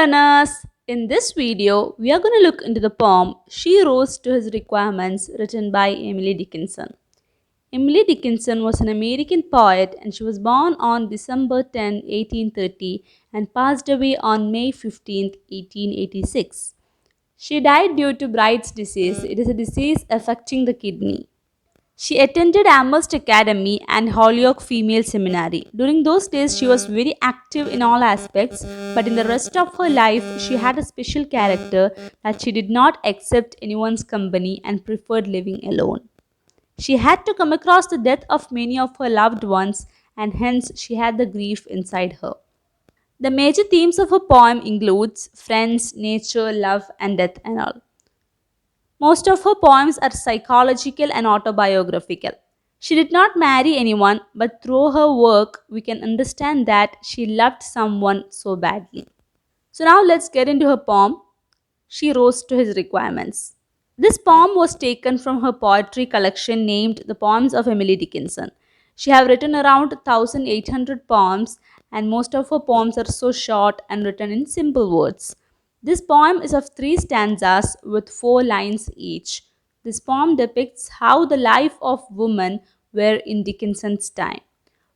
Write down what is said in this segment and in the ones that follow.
learners! In this video, we are going to look into the poem She Rose to His Requirements written by Emily Dickinson. Emily Dickinson was an American poet and she was born on December 10, 1830 and passed away on May 15, 1886. She died due to Bright's disease. It is a disease affecting the kidney. She attended Amherst Academy and Holyoke Female Seminary. During those days, she was very active in all aspects, but in the rest of her life, she had a special character that she did not accept anyone's company and preferred living alone. She had to come across the death of many of her loved ones, and hence she had the grief inside her. The major themes of her poem includes friends, nature, love, and death and all. Most of her poems are psychological and autobiographical. She did not marry anyone, but through her work, we can understand that she loved someone so badly. So, now let's get into her poem, She Rose to His Requirements. This poem was taken from her poetry collection named The Poems of Emily Dickinson. She have written around 1800 poems, and most of her poems are so short and written in simple words. This poem is of 3 stanzas with 4 lines each. This poem depicts how the life of women were in Dickinson's time.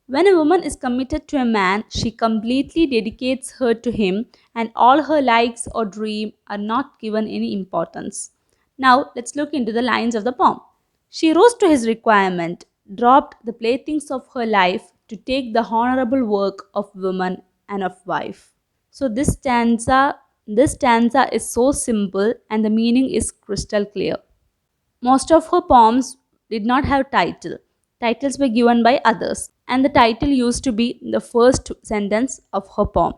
When a woman is committed to a man, she completely dedicates her to him, and all her likes or dreams are not given any importance. Now, let's look into the lines of the poem. She rose to his requirement, dropped the playthings of her life to take the honorable work of woman and of wife. So this stanza is so simple and the meaning is crystal clear. Most of her poems did not have title. Titles were given by others, and the title used to be the first sentence of her poem.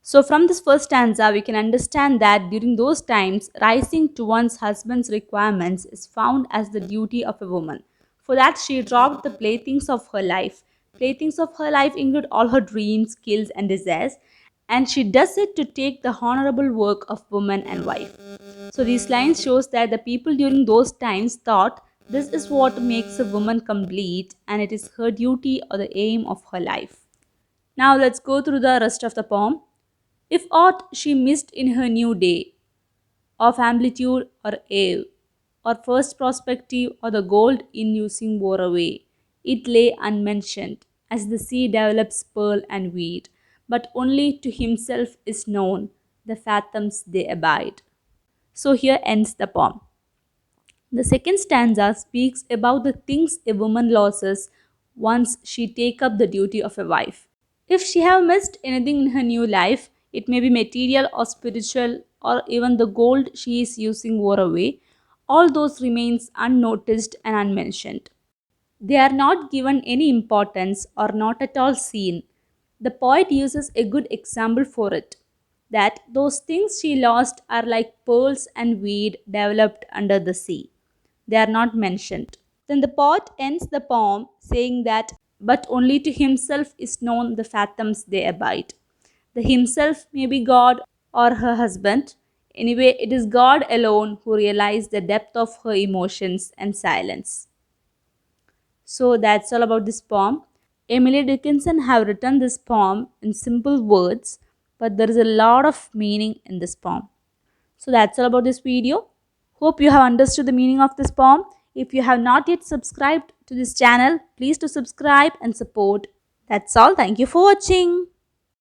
So, from this first stanza, we can understand that during those times, rising to one's husband's requirements is found as the duty of a woman. For that, she dropped the playthings of her life. Playthings of her life include all her dreams, skills, and desires, and she does it to take the honorable work of woman and wife. So these lines shows that the people during those times thought this is what makes a woman complete and it is her duty or the aim of her life. Now let's go through the rest of the poem. If aught she missed in her new day, of amplitude or ave, or first prospective or the gold in using wore away, it lay unmentioned, as the sea develops pearl and weed, but only to himself is known the fathoms they abide. So here ends the poem. The second stanza speaks about the things a woman loses once she take up the duty of a wife. If she have missed anything in her new life, it may be material or spiritual or even the gold she is using wore away, all those remains unnoticed and unmentioned. They are not given any importance or not at all seen. The poet uses a good example for it that those things she lost are like pearls and weed developed under the sea. They are not mentioned. Then the poet ends the poem saying that, but only to himself is known the fathoms they abide. The himself may be God or her husband. Anyway, it is God alone who realizes the depth of her emotions and silence. So that's all about this poem. Emily Dickinson have written this poem in simple words, but there is a lot of meaning in this poem. So that's all about this video. Hope you have understood the meaning of this poem. If you have not yet subscribed to this channel, please do subscribe and support. That's all. Thank you for watching.